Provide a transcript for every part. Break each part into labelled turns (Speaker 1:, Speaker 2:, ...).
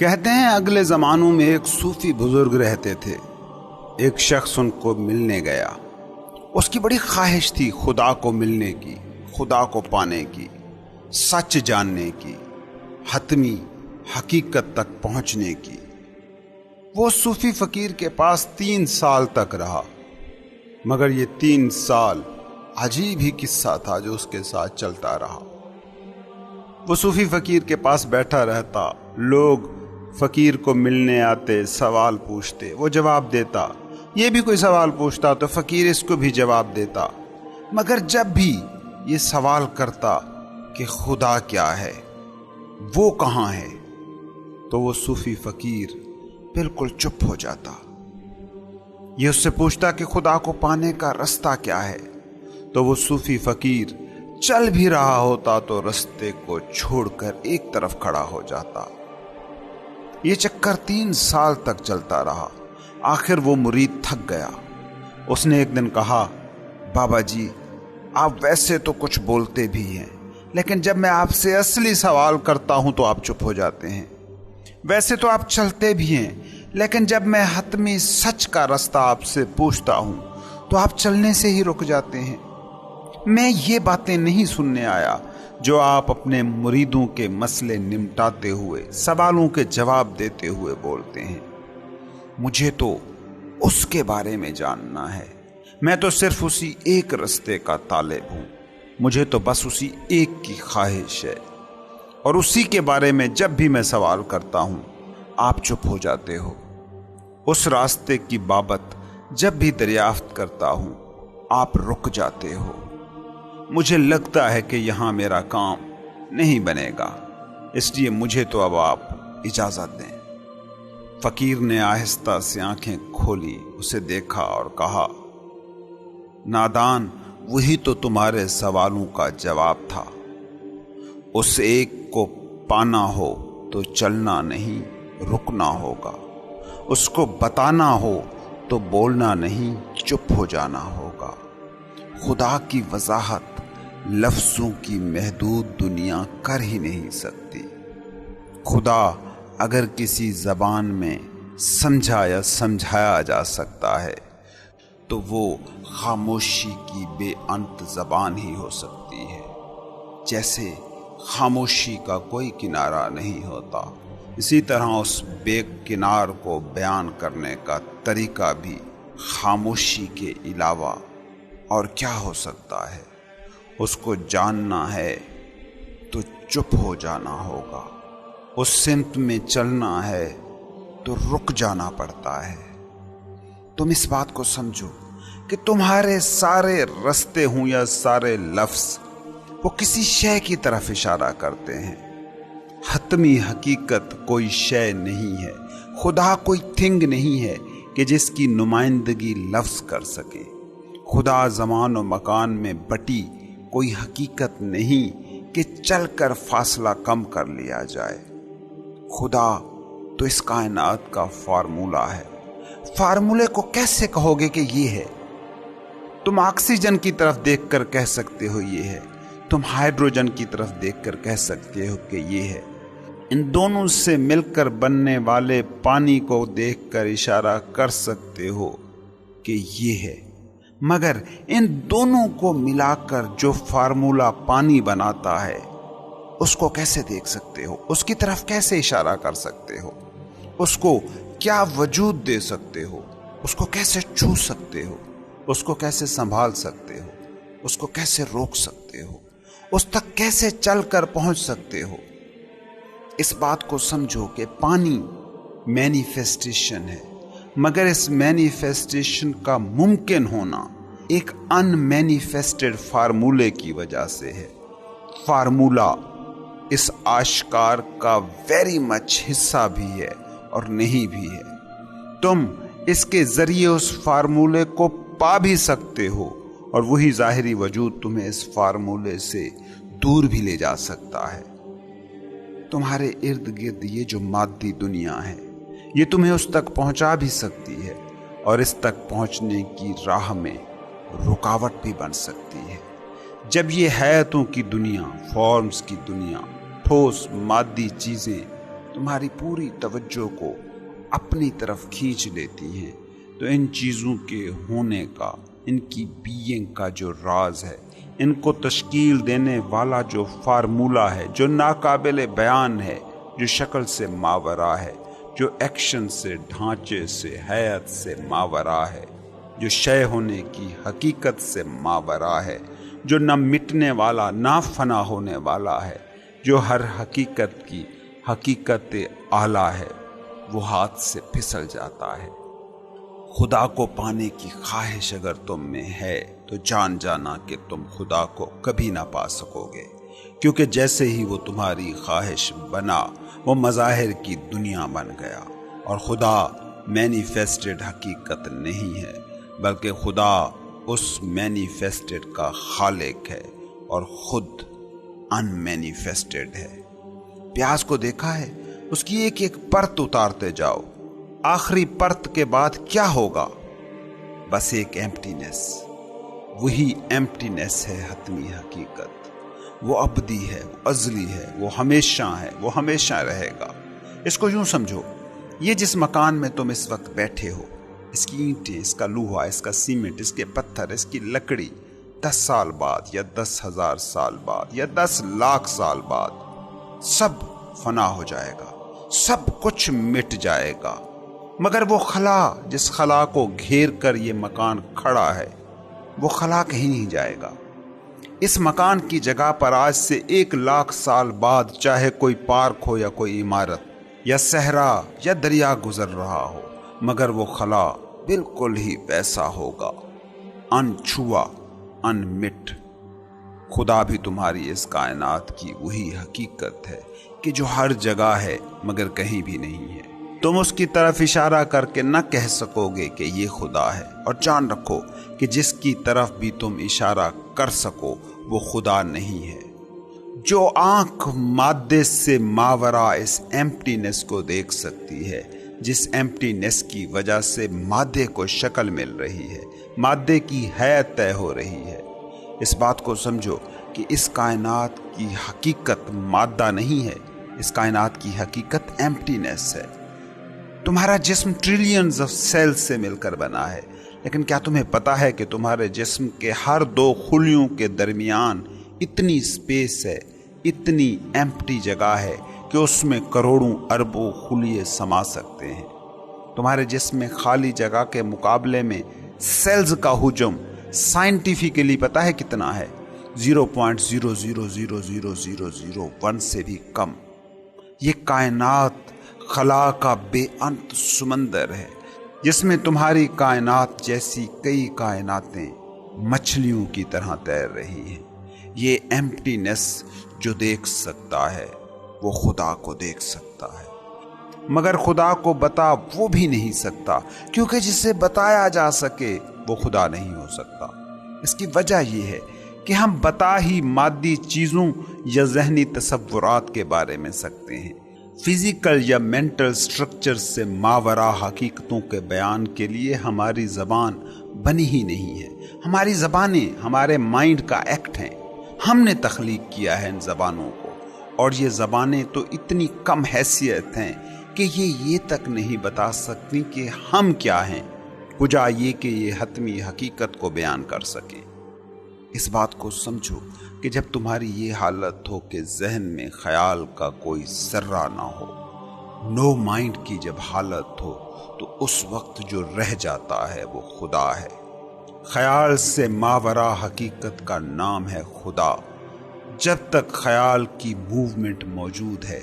Speaker 1: کہتے ہیں اگلے زمانوں میں ایک صوفی بزرگ رہتے تھے۔ ایک شخص ان کو ملنے گیا۔ اس کی بڑی خواہش تھی خدا کو ملنے کی، خدا کو پانے کی، سچ جاننے کی، حتمی حقیقت تک پہنچنے کی۔ وہ صوفی فقیر کے پاس 3 سال تک رہا، مگر یہ 3 سال عجیب ہی قصہ تھا جو اس کے ساتھ چلتا رہا۔ وہ صوفی فقیر کے پاس بیٹھا رہتا، لوگ فقیر کو ملنے آتے، سوال پوچھتے، وہ جواب دیتا، یہ بھی کوئی سوال پوچھتا تو فقیر اس کو بھی جواب دیتا۔ مگر جب بھی یہ سوال کرتا کہ خدا کیا ہے، وہ کہاں ہے، تو وہ صوفی فقیر بالکل چپ ہو جاتا۔ یہ اس سے پوچھتا کہ خدا کو پانے کا رستہ کیا ہے، تو وہ صوفی فقیر چل بھی رہا ہوتا تو رستے کو چھوڑ کر ایک طرف کھڑا ہو جاتا۔ یہ چکر 3 سال تک چلتا رہا۔ آخر وہ مرید تھک گیا۔ اس نے ایک دن کہا، بابا جی، آپ ویسے تو کچھ بولتے بھی ہیں، لیکن جب میں آپ سے اصلی سوال کرتا ہوں تو آپ چپ ہو جاتے ہیں۔ ویسے تو آپ چلتے بھی ہیں، لیکن جب میں حتمی سچ کا رستہ آپ سے پوچھتا ہوں تو آپ چلنے سے ہی رک جاتے ہیں۔ میں یہ باتیں نہیں سننے آیا جو آپ اپنے مریدوں کے مسئلے نمٹاتے ہوئے، سوالوں کے جواب دیتے ہوئے بولتے ہیں۔ مجھے تو اس کے بارے میں جاننا ہے۔ میں تو صرف اسی ایک رستے کا طالب ہوں۔ مجھے تو بس اسی ایک کی خواہش ہے، اور اسی کے بارے میں جب بھی میں سوال کرتا ہوں آپ چپ ہو جاتے ہو۔ اس راستے کی بابت جب بھی دریافت کرتا ہوں آپ رک جاتے ہو۔ مجھے لگتا ہے کہ یہاں میرا کام نہیں بنے گا، اس لیے مجھے تو اب آپ اجازت دیں۔ فقیر نے آہستہ سے آنکھیں کھولی، اسے دیکھا اور کہا، نادان، وہی تو تمہارے سوالوں کا جواب تھا۔ اس ایک کو پانا ہو تو چلنا نہیں، رکنا ہوگا۔ اس کو بتانا ہو تو بولنا نہیں، چپ ہو جانا ہوگا۔ خدا کی وضاحت لفظوں کی محدود دنیا کر ہی نہیں سکتی۔ خدا اگر کسی زبان میں سمجھا یا سمجھایا جا سکتا ہے تو وہ خاموشی کی بے انت زبان ہی ہو سکتی ہے۔ جیسے خاموشی کا کوئی کنارہ نہیں ہوتا، اسی طرح اس بے کنار کو بیان کرنے کا طریقہ بھی خاموشی کے علاوہ اور کیا ہو سکتا ہے۔ اس کو جاننا ہے تو چپ ہو جانا ہوگا، اس سمت میں چلنا ہے تو رک جانا پڑتا ہے۔ تم اس بات کو سمجھو کہ تمہارے سارے رستے ہوں یا سارے لفظ، وہ کسی شے کی طرف اشارہ کرتے ہیں۔ حتمی حقیقت کوئی شے نہیں ہے، خدا کوئی تھنگ نہیں ہے کہ جس کی نمائندگی لفظ کر سکے۔ خدا زمان و مکان میں بٹی کوئی حقیقت نہیں کہ چل کر فاصلہ کم کر لیا جائے۔ خدا تو اس کائنات کا فارمولہ ہے۔ فارمولے کو کیسے کہو گے کہ یہ ہے؟ تم آکسیجن کی طرف دیکھ کر کہہ سکتے ہو یہ ہے، تم ہائیڈروجن کی طرف دیکھ کر کہہ سکتے ہو کہ یہ ہے۔ ان دونوں سے مل کر بننے والے پانی کو دیکھ کر اشارہ کر سکتے ہو کہ یہ ہے، مگر ان دونوں کو ملا کر جو فارمولہ پانی بناتا ہے اس کو کیسے دیکھ سکتے ہو؟ اس کی طرف کیسے اشارہ کر سکتے ہو؟ اس کو کیا وجود دے سکتے ہو؟ اس کو کیسے چھو سکتے ہو؟ اس کو کیسے سنبھال سکتے ہو؟ اس کو کیسے روک سکتے ہو؟ اس تک کیسے چل کر پہنچ سکتے ہو؟ اس بات کو سمجھو کہ پانی مینیفیسٹیشن ہے، مگر اس مینیفیسٹیشن کا ممکن ہونا ایک ان مینیفیسٹڈ فارمولے کی وجہ سے ہے۔ فارمولہ اس آشکار کا ویری مچ حصہ بھی ہے اور نہیں بھی ہے۔ تم اس کے ذریعے اس فارمولے کو پا بھی سکتے ہو، اور وہی ظاہری وجود تمہیں اس فارمولے سے دور بھی لے جا سکتا ہے۔ تمہارے ارد گرد یہ جو مادی دنیا ہے، یہ تمہیں اس تک پہنچا بھی سکتی ہے، اور اس تک پہنچنے کی راہ میں رکاوٹ بھی بن سکتی ہے۔ جب یہ حیاتوں کی دنیا، فارمز کی دنیا، ٹھوس مادی چیزیں تمہاری پوری توجہ کو اپنی طرف کھینچ لیتی ہیں تو ان چیزوں کے ہونے کا، ان کی بینگ کا جو راز ہے، ان کو تشکیل دینے والا جو فارمولہ ہے، جو ناقابل بیان ہے، جو شکل سے ماورا ہے، جو ایکشن سے، ڈھانچے سے، حیت سے ماورا ہے، جو شے ہونے کی حقیقت سے ماورا ہے، جو نہ مٹنے والا نہ فنا ہونے والا ہے، جو ہر حقیقت کی حقیقت اعلیٰ ہے، وہ ہاتھ سے پھسل جاتا ہے۔ خدا کو پانے کی خواہش اگر تم میں ہے تو جان جانا کہ تم خدا کو کبھی نہ پا سکو گے، کیونکہ جیسے ہی وہ تمہاری خواہش بنا وہ مظاہر کی دنیا بن گیا، اور خدا مینیفیسٹڈ حقیقت نہیں ہے بلکہ خدا اس مینیفیسٹڈ کا خالق ہے اور خود ان مینیفیسٹڈ ہے۔ پیاز کو دیکھا ہے، اس کی ایک ایک پرت اتارتے جاؤ، آخری پرت کے بعد کیا ہوگا؟ بس ایک ایمپٹینس۔ وہی ایمپٹینس ہے حتمی حقیقت، وہ ابدی ہے، وہ ازلی ہے، وہ ہمیشہ ہے، وہ ہمیشہ رہے گا۔ اس کو یوں سمجھو، یہ جس مکان میں تم اس وقت بیٹھے ہو، اس کی اینٹیں، اس کا لوہا، اس کا سیمنٹ، اس کے پتھر، اس کی لکڑی 10 سال بعد یا 10,000 سال بعد یا 10 لاکھ سال بعد سب فنا ہو جائے گا، سب کچھ مٹ جائے گا، مگر وہ خلا جس خلا کو گھیر کر یہ مکان کھڑا ہے، وہ خلا کہیں نہیں جائے گا۔ اس مکان کی جگہ پر آج سے 1 لاکھ سال بعد چاہے کوئی پارک ہو یا کوئی عمارت یا صحرا یا دریا گزر رہا ہو، مگر وہ خلا بالکل ہی ویسا ہوگا، ان چھوا، ان مٹ۔ خدا بھی تمہاری اس کائنات کی وہی حقیقت ہے کہ جو ہر جگہ ہے مگر کہیں بھی نہیں ہے۔ تم اس کی طرف اشارہ کر کے نہ کہہ سکو گے کہ یہ خدا ہے، اور جان رکھو کہ جس کی طرف بھی تم اشارہ کر سکو وہ خدا نہیں ہے۔ جو آنکھ مادے سے ماورا اس ایمپٹینس کو دیکھ سکتی ہے، جس ایمپٹینس کی وجہ سے مادے کو شکل مل رہی ہے، مادے کی حیت طے ہو رہی ہے، اس بات کو سمجھو کہ اس کائنات کی حقیقت مادہ نہیں ہے، اس کائنات کی حقیقت ایمپٹینس ہے۔ تمہارا جسم ٹریلینز آف سیل سے مل کر بنا ہے، لیکن کیا تمہیں پتا ہے کہ تمہارے جسم کے ہر 2 خلیوں کے درمیان اتنی سپیس ہے، اتنی ایمپٹی جگہ ہے کہ اس میں کروڑوں اربوں خلیے سما سکتے ہیں۔ تمہارے جسم میں خالی جگہ کے مقابلے میں سیلز کا حجم سائنٹیفکلی پتا ہے کتنا ہے؟ 0.000001 سے بھی کم۔ یہ کائنات خلا کا بے انت سمندر ہے، جس میں تمہاری کائنات جیسی کئی کائناتیں مچھلیوں کی طرح تیر رہی ہیں۔ یہ ایمپٹینس جو دیکھ سکتا ہے وہ خدا کو دیکھ سکتا ہے، مگر خدا کو بتا وہ بھی نہیں سکتا، کیونکہ جسے بتایا جا سکے وہ خدا نہیں ہو سکتا۔ اس کی وجہ یہ ہے کہ ہم بتا ہی مادی چیزوں یا ذہنی تصورات کے بارے میں سکتے ہیں، فزیکل یا مینٹل سٹرکچر سے ماورا حقیقتوں کے بیان کے لیے ہماری زبان بنی ہی نہیں ہے۔ ہماری زبانیں ہمارے مائنڈ کا ایکٹ ہیں، ہم نے تخلیق کیا ہے ان زبانوں کو، اور یہ زبانیں تو اتنی کم حیثیت ہیں کہ یہ تک نہیں بتا سکتی کہ ہم کیا ہیں، کجا یہ کہ یہ حتمی حقیقت کو بیان کر سکیں۔ اس بات کو سمجھو کہ جب تمہاری یہ حالت ہو کہ ذہن میں خیال کا کوئی ذرہ نہ ہو، نو مائنڈ کی جب حالت ہو، تو اس وقت جو رہ جاتا ہے وہ خدا ہے۔ خیال سے ماورا حقیقت کا نام ہے خدا۔ جب تک خیال کی موومنٹ موجود ہے،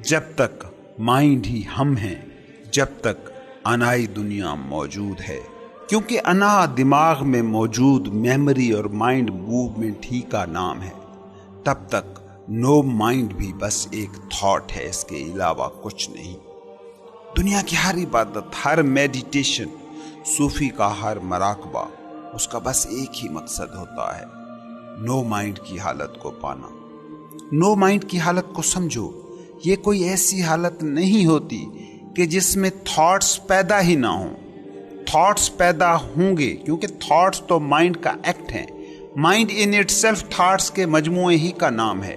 Speaker 1: جب تک مائنڈ ہی ہم ہیں، جب تک انائی دنیا موجود ہے، کیونکہ انا دماغ میں موجود میموری اور مائنڈ موومنٹ ہی کا نام ہے، تب تک نو مائنڈ بھی بس ایک تھاٹ ہے، اس کے علاوہ کچھ نہیں۔ دنیا کی ہر عبادت، ہر میڈیٹیشن، صوفی کا ہر مراقبہ، اس کا بس ایک ہی مقصد ہوتا ہے، نو مائنڈ کی حالت کو پانا۔ نو مائنڈ کی حالت کو سمجھو، یہ کوئی ایسی حالت نہیں ہوتی کہ جس میں تھاٹس پیدا ہی نہ ہوں۔ تھاٹس پیدا ہوں گے کیونکہ تھاٹس تو مائنڈ کا ایکٹ ہیں، mind in it self thoughts کے مجموعے ہی کا نام ہے،